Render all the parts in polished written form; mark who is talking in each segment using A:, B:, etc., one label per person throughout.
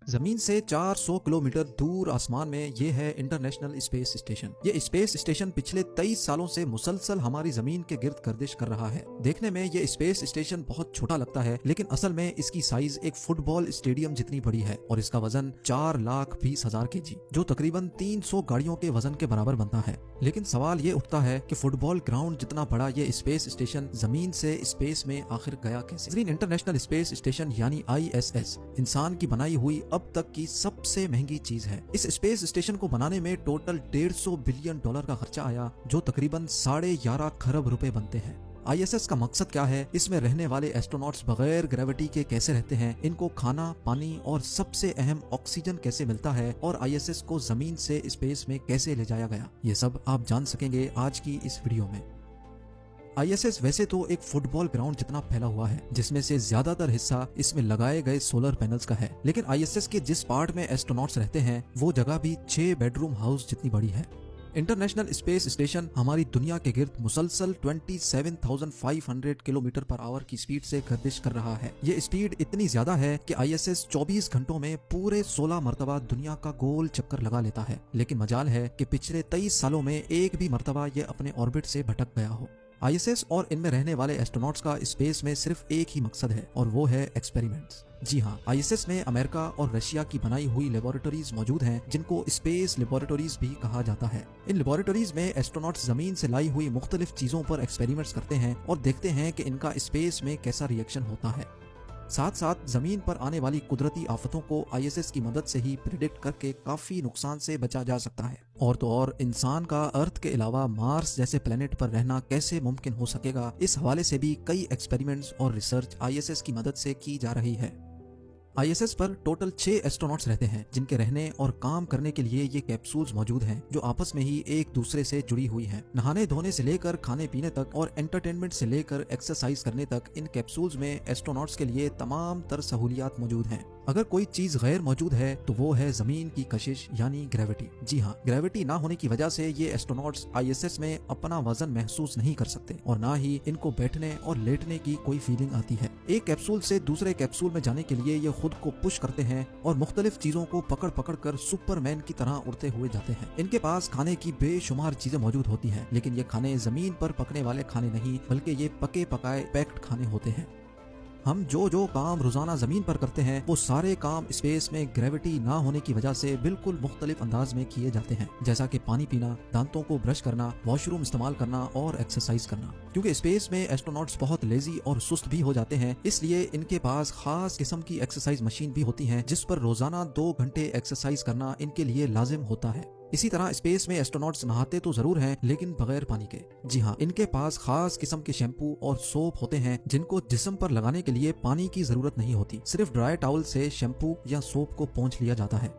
A: जमीन से 400 किलोमीटर दूर आसमान में ये है इंटरनेशनल स्पेस स्टेशन। ये स्पेस स्टेशन पिछले 23 सालों से मुसलसल हमारी जमीन के गिर्द गर्दिश कर रहा है। देखने में ये स्पेस स्टेशन बहुत छोटा लगता है, लेकिन असल में इसकी साइज एक फुटबॉल स्टेडियम जितनी बड़ी है और इसका वजन 4,20,000 kg, जो तकरीबन 300 गाड़ियों के वजन के बराबर बनता है। लेकिन सवाल ये उठता है कि फुटबॉल ग्राउंड जितना बड़ा ये स्पेस स्टेशन जमीन से स्पेस में आखिर गया कैसे। इंटरनेशनल स्पेस स्टेशन यानी ISS इंसान की बनाई हुई अब तक की सबसे महंगी चीज है। इस स्पेस स्टेशन को बनाने में टोटल $150 बिलियन का खर्चा आया, जो तकरीबन 11.5 खरब रुपए बनते हैं। ISS का मकसद क्या है, इसमें रहने वाले एस्ट्रोनॉट्स बगैर ग्रेविटी के कैसे रहते हैं, इनको खाना, पानी और सबसे अहम ऑक्सीजन कैसे मिलता है और ISS को जमीन से स्पेस में कैसे ले जाया गया, ये सब आप जान सकेंगे आज की इस वीडियो में। ISS वैसे तो एक फुटबॉल ग्राउंड जितना फैला हुआ है, जिसमें से ज्यादातर हिस्सा इसमें लगाए गए सोलर पैनल्स का है। लेकिन ISS के जिस पार्ट में एस्ट्रोनॉट्स रहते हैं वो जगह भी 6 बेडरूम हाउस जितनी बड़ी है। इंटरनेशनल स्पेस स्टेशन हमारी दुनिया के गिर्द मुसलसल 27,500 किलोमीटर पर आवर की स्पीड से गर्दिश कर रहा है। ये स्पीड इतनी ज्यादा है कि ISS 24 घंटों में पूरे 16 मरतबा दुनिया का गोल चक्कर लगा लेता है। लेकिन मजाल है कि पिछले 23 सालों में एक भी मरतबा ये अपने ऑर्बिट से भटक गया हो। ISS और इनमें रहने वाले एस्ट्रोनॉट्स का स्पेस में सिर्फ एक ही मकसद है और वो है एक्सपेरिमेंट्स। जी हाँ, ISS में अमेरिका और रशिया की बनाई हुई लेबोरेटरीज मौजूद हैं, जिनको स्पेस लेबोरेटरीज भी कहा जाता है। इन लेबोरेटरीज में एस्ट्रोनॉट्स जमीन से लाई हुई मुख्तलिफ चीजों पर एक्सपेरिमेंट्स करते हैं और देखते हैं कि इनका स्पेस में कैसा रिएक्शन होता है। साथ साथ जमीन पर आने वाली कुदरती आफतों को ISS की मदद से ही प्रिडिक्ट करके काफी नुकसान से बचा जा सकता है। और तो और इंसान का अर्थ के अलावा मार्स जैसे प्लेनेट पर रहना कैसे मुमकिन हो सकेगा, इस हवाले से भी कई एक्सपेरिमेंट्स और रिसर्च ISS की मदद से की जा रही है। ISS पर टोटल 6 एस्ट्रोनॉट्स रहते हैं, जिनके रहने और काम करने के लिए ये कैप्सूल्स मौजूद हैं, जो आपस में ही एक दूसरे से जुड़ी हुई हैं। नहाने धोने से लेकर खाने पीने तक और एंटरटेनमेंट से लेकर एक्सरसाइज करने तक इन कैप्सूल्स में एस्ट्रोनॉट्स के लिए तमाम तर सहूलियात मौजूद हैं। अगर कोई चीज गैर मौजूद है तो वो है जमीन की कशिश यानी ग्रेविटी। जी हाँ, ग्रेविटी ना होने की वजह से ये एस्ट्रोनॉट्स ISS में अपना वजन महसूस नहीं कर सकते और ना ही इनको बैठने और लेटने की कोई फीलिंग आती है। एक कैप्सूल से दूसरे कैप्सूल में जाने के लिए ये खुद को पुश करते हैं और मुख्तलिफ चीजों को पकड़ पकड़ कर सुपरमैन की तरह उड़ते हुए जाते हैं। इनके पास खाने की बेशुमार चीजें मौजूद होती हैं, लेकिन ये खाने जमीन पर पकने वाले खाने नहीं, बल्कि ये पके पकाए पैक्ड खाने होते हैं। हम जो काम रोजाना जमीन पर करते हैं वो सारे काम स्पेस में ग्रेविटी ना होने की वजह से बिल्कुल मुख्तलिफ अंदाज में किए जाते हैं, जैसा कि पानी पीना, दांतों को ब्रश करना, वॉशरूम इस्तेमाल करना और एक्सरसाइज करना। क्योंकि स्पेस में एस्ट्रोनॉट्स बहुत लेजी और सुस्त भी हो जाते हैं, इसलिए इनके पास खास किस्म की एक्सरसाइज मशीन भी होती है, जिस पर रोजाना 2 घंटे एक्सरसाइज करना इनके लिए लाजिम होता है। इसी तरह स्पेस में एस्ट्रोनॉट्स नहाते तो जरूर हैं, लेकिन बगैर पानी के। जी हाँ, इनके पास खास किस्म के शैम्पू और सोप होते हैं, जिनको जिस्म पर लगाने के लिए पानी की जरूरत नहीं होती। सिर्फ ड्राई टॉवल से शैम्पू या सोप को पोंछ लिया जाता है।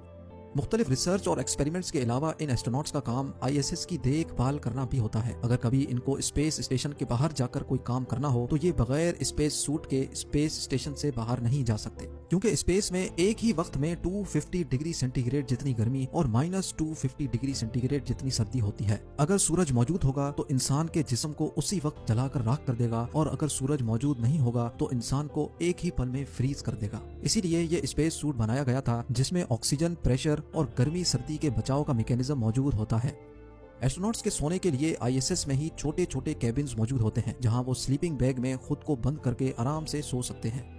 A: मुख्तलिफ रिसर्च और एक्सपेरिमेंट्स के अलावा इन एस्ट्रोनॉट्स का काम ISS की देखभाल करना भी होता है। अगर कभी इनको स्पेस स्टेशन के बाहर जाकर कोई काम करना हो तो ये बगैर स्पेस सूट के स्पेस स्टेशन से बाहर नहीं जा सकते, क्योंकि स्पेस में एक ही वक्त में 250 डिग्री सेंटीग्रेड जितनी गर्मी और -250 डिग्री सेंटीग्रेड जितनी सर्दी होती है। अगर सूरज मौजूद होगा तो इंसान के जिस्म को उसी वक्त जलाकर राख कर देगा, और अगर सूरज मौजूद नहीं होगा तो इंसान को एक ही पल में फ्रीज कर देगा। इसीलिए ये स्पेस सूट बनाया गया था, जिसमें ऑक्सीजन, प्रेशर और गर्मी सर्दी के बचाव का मैकेनिज्म मौजूद होता है। एस्ट्रोनॉट्स के सोने के लिए ISS में ही छोटे छोटे कैबिन्स मौजूद होते हैं, जहां वो स्लीपिंग बैग में खुद को बंद करके आराम से सो सकते हैं।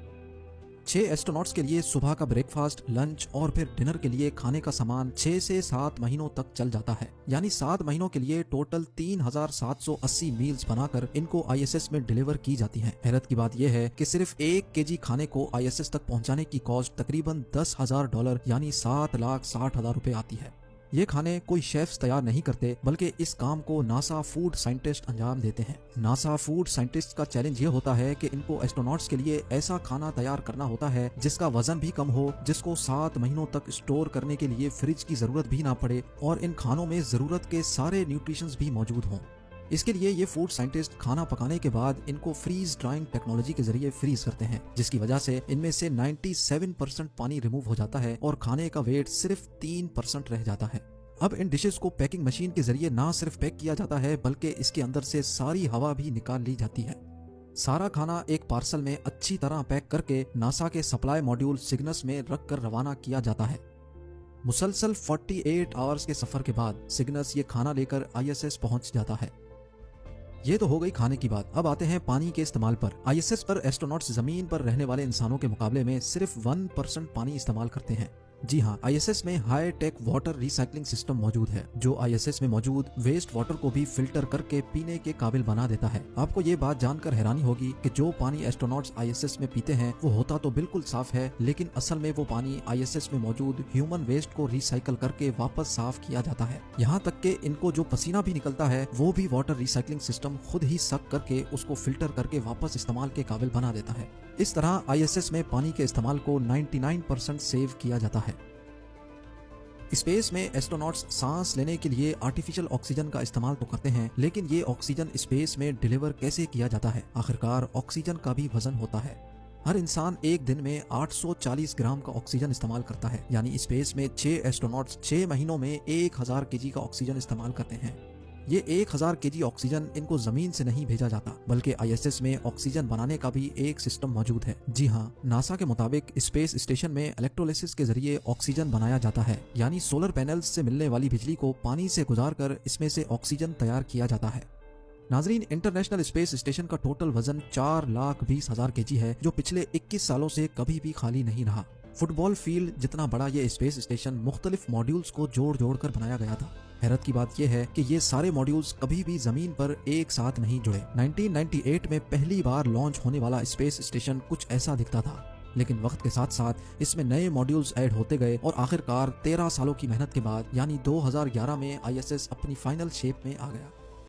A: 6 एस्ट्रोनॉट्स के लिए सुबह का ब्रेकफास्ट, लंच और फिर डिनर के लिए खाने का सामान 6 से 7 महीनों तक चल जाता है। यानी 7 महीनों के लिए टोटल 3,780 मील्स बनाकर इनको ISS में डिलीवर की जाती हैं। हैरत की बात यह है कि सिर्फ 1 kg खाने को ISS तक पहुंचाने की कॉस्ट तकरीबन $10,000 यानी 7,60,000 रुपए आती है। ये खाने कोई शेफ्स तैयार नहीं करते, बल्कि इस काम को नासा फूड साइंटिस्ट अंजाम देते हैं। नासा फूड साइंटिस्ट का चैलेंज ये होता है कि इनको एस्ट्रोनॉट्स के लिए ऐसा खाना तैयार करना होता है जिसका वजन भी कम हो, जिसको 7 महीनों तक स्टोर करने के लिए फ्रिज की जरूरत भी ना पड़े और इन खानों में जरूरत के सारे न्यूट्रिशंस भी मौजूद हों। इसके लिए ये फूड साइंटिस्ट खाना पकाने के बाद इनको फ्रीज ड्राइंग टेक्नोलॉजी के जरिए फ्रीज करते हैं, जिसकी वजह से इनमें से 97% पानी रिमूव हो जाता है और खाने का वेट सिर्फ 3% रह जाता है। अब इन डिशेस को पैकिंग मशीन के जरिए ना सिर्फ पैक किया जाता है, बल्कि इसके अंदर से सारी हवा भी निकाल ली जाती है। सारा खाना एक पार्सल में अच्छी तरह पैक करके नासा के सप्लाई मॉड्यूल सिग्नस में रख कर रवाना किया जाता है। मुसलसल 48 आवर्स के सफर के बाद सिग्नस ये खाना लेकर ISS पहुंच जाता है। ये तो हो गई खाने की बात। अब आते हैं पानी के इस्तेमाल पर। ISS पर एस्ट्रोनॉट्स जमीन पर रहने वाले इंसानों के मुकाबले में सिर्फ 1% पानी इस्तेमाल करते हैं। जी हाँ, ISS में high tech water recycling system मौजूद है जो ISS में मौजूद वेस्ट वाटर को भी फिल्टर करके पीने के काबिल बना देता है। आपको ये बात जानकर हैरानी होगी कि जो पानी एस्ट्रोनॉट्स ISS में पीते हैं वो होता तो बिल्कुल साफ है, लेकिन असल में वो पानी ISS में मौजूद ह्यूमन वेस्ट को रिसाइकल करके वापस साफ किया जाता है। यहाँ तक कि इनको जो पसीना भी निकलता है वो भी वाटर रिसाइकलिंग सिस्टम खुद ही सक करके उसको फिल्टर करके वापस इस्तेमाल के काबिल बना देता है। इस तरह ISS में पानी के इस्तेमाल को 99% सेव किया जाता है। स्पेस में एस्ट्रोनॉट्स सांस लेने के लिए आर्टिफिशियल ऑक्सीजन का इस्तेमाल तो करते हैं, लेकिन ये ऑक्सीजन स्पेस में डिलीवर कैसे किया जाता है? आखिरकार ऑक्सीजन का भी वजन होता है। हर इंसान एक दिन में 840 ग्राम का ऑक्सीजन इस्तेमाल करता है, यानी स्पेस में 6 एस्ट्रोनॉट्स 6 महीनों में 1000 केजी का ऑक्सीजन इस्तेमाल करते हैं। ये 1000 केजी ऑक्सीजन इनको जमीन से नहीं भेजा जाता, बल्कि ISS में ऑक्सीजन बनाने का भी एक सिस्टम मौजूद है। जी हाँ, नासा के मुताबिक स्पेस स्टेशन में इलेक्ट्रोलिसिस के जरिए ऑक्सीजन बनाया जाता है, यानी सोलर पैनल्स से मिलने वाली बिजली को पानी से गुजारकर इसमें से ऑक्सीजन तैयार किया जाता है। नाजरीन, इंटरनेशनल स्पेस स्टेशन का टोटल वजन 4,20,000 केजी है, जो पिछले 21 सालों से कभी भी खाली नहीं रहा। फुटबॉल फील्ड जितना बड़ा ये स्पेस स्टेशन मुख्तलिफ मॉड्यूल्स को जोड़ जोड़ कर बनाया गया था। हैरत की बात यह है कि ये सारे मॉड्यूल्स कभी भी जमीन पर एक साथ नहीं जुड़े। 1998 में पहली बार लॉन्च होने वाला स्पेस स्टेशन कुछ ऐसा दिखता था, लेकिन वक्त के साथ साथ इसमें नए मॉड्यूल्स ऐड होते गए और आखिरकार 13 सालों की मेहनत के बाद यानी 2011 में ISS अपनी फाइनल शेप में आ गया।